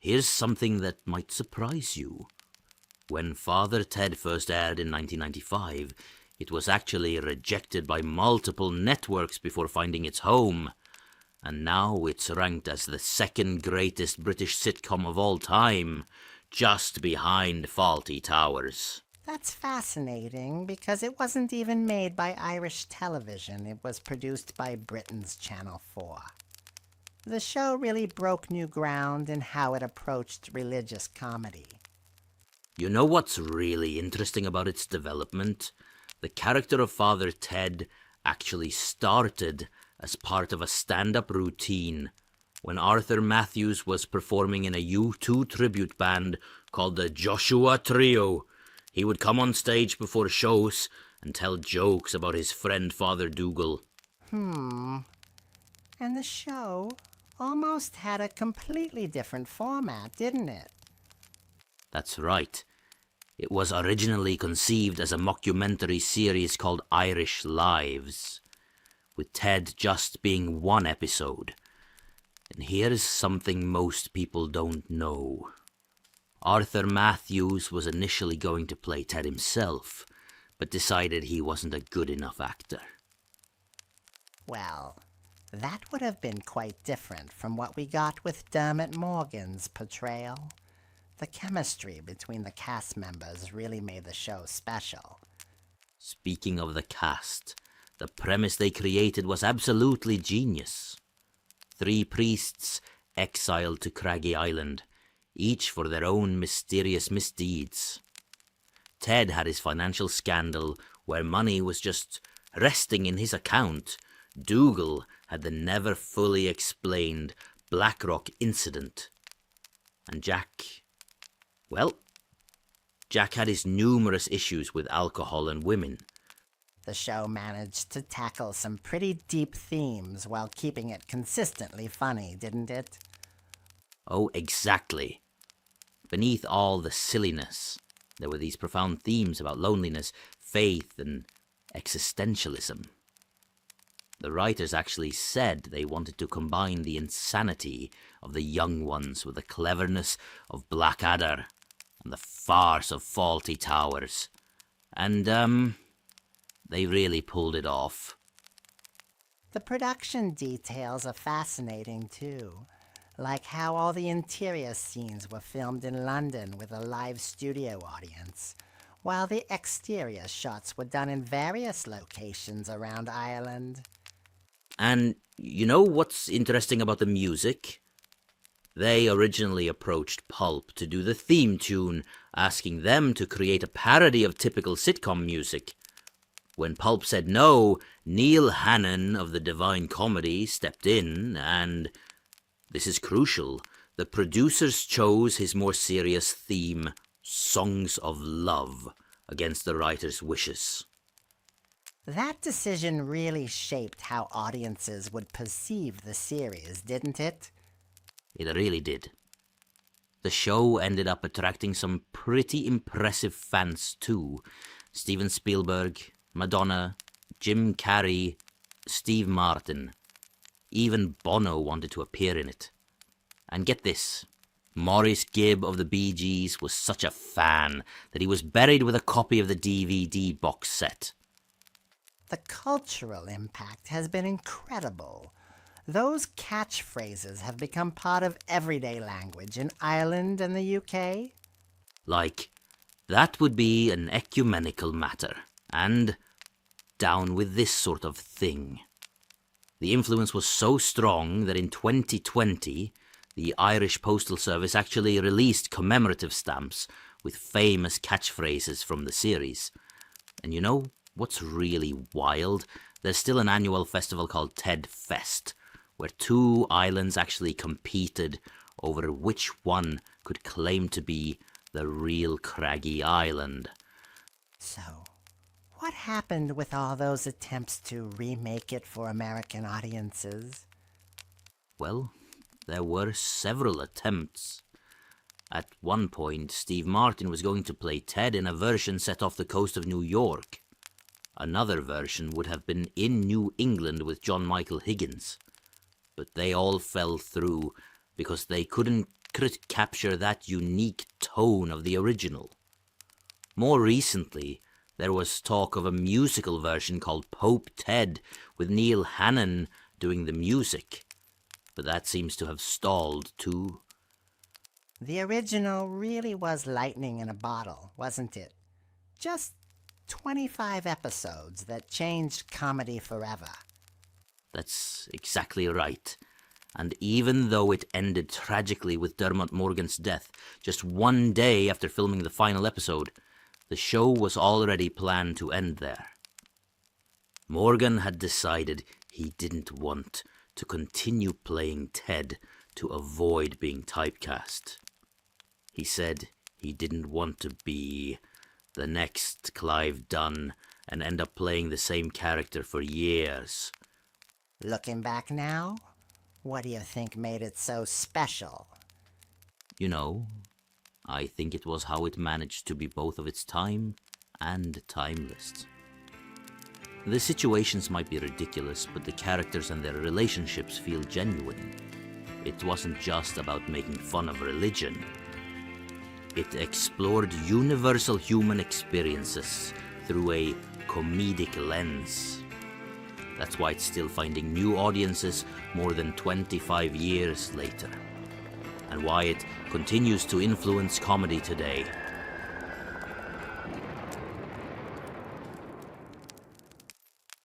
here's something that might surprise you. When Father Ted first aired in 1995, it was actually rejected by multiple networks before finding its home. And now it's ranked as the second greatest British sitcom of all time, just behind Fawlty Towers. That's fascinating, because it wasn't even made by Irish television. It was produced by Britain's Channel 4. The show really broke new ground in how it approached religious comedy. You know what's really interesting about its development? The character of Father Ted actually started as part of a stand-up routine when Arthur Matthews was performing in a U2 tribute band called the Joshua Trio. He would come on stage before shows and tell jokes about his friend Father Dougal. And the show almost had a completely different format, didn't it? That's right. It was originally conceived as a mockumentary series called Irish Lives, with Ted just being one episode. And here's something most people don't know. Arthur Matthews was initially going to play Ted himself, but decided he wasn't a good enough actor. Well, that would have been quite different from what we got with Dermot Morgan's portrayal. The chemistry between the cast members really made the show special. Speaking of the cast, the premise they created was absolutely genius. 3 priests exiled to Craggy Island, each for their own mysterious misdeeds. Ted had his financial scandal where money was just resting in his account. Dougal had the never fully explained BlackRock incident. And Jack had his numerous issues with alcohol and women. The show managed to tackle some pretty deep themes while keeping it consistently funny, didn't it? Oh, exactly. Beneath all the silliness, there were these profound themes about loneliness, faith, and existentialism. The writers actually said they wanted to combine the insanity of the young ones with the cleverness of Blackadder and the farce of Fawlty Towers. And, they really pulled it off. The production details are fascinating, too. Like how all the interior scenes were filmed in London with a live studio audience, while the exterior shots were done in various locations around Ireland. And you know what's interesting about the music? They originally approached Pulp to do the theme tune, asking them to create a parody of typical sitcom music. When Pulp said no, Neil Hannon of the Divine Comedy stepped in and, this is crucial, the producers chose his more serious theme, Songs of Love, against the writer's wishes. That decision really shaped how audiences would perceive the series, didn't it? It really did. The show ended up attracting some pretty impressive fans too. Steven Spielberg, Madonna, Jim Carrey, Steve Martin. Even Bono wanted to appear in it. And get this, Maurice Gibb of the Bee Gees was such a fan that he was buried with a copy of the DVD box set. The cultural impact has been incredible. Those catchphrases have become part of everyday language in Ireland and the UK. Like, that would be an ecumenical matter, and down with this sort of thing. The influence was so strong that in 2020, the Irish Postal Service actually released commemorative stamps with famous catchphrases from the series. And you know what's really wild? There's still an annual festival called Ted Fest, where 2 islands actually competed over which one could claim to be the real Craggy Island. So, what happened with all those attempts to remake it for American audiences? Well, there were several attempts. At one point, Steve Martin was going to play Ted in a version set off the coast of New York. Another version would have been in New England with John Michael Higgins. But they all fell through because they couldn't capture that unique tone of the original. More recently, there was talk of a musical version called Pope Ted, with Neil Hannon doing the music, but that seems to have stalled too. The original really was lightning in a bottle, wasn't it? Just 25 episodes that changed comedy forever. That's exactly right. And even though it ended tragically with Dermot Morgan's death just one day after filming the final episode, the show was already planned to end there. Morgan had decided he didn't want to continue playing Ted to avoid being typecast. He said he didn't want to be the next Clive Dunn and end up playing the same character for years. Looking back now, what do you think made it so special? You know, I think it was how it managed to be both of its time and timeless. The situations might be ridiculous, but the characters and their relationships feel genuine. It wasn't just about making fun of religion. It explored universal human experiences through a comedic lens. That's why it's still finding new audiences more than 25 years later, and why it continues to influence comedy today.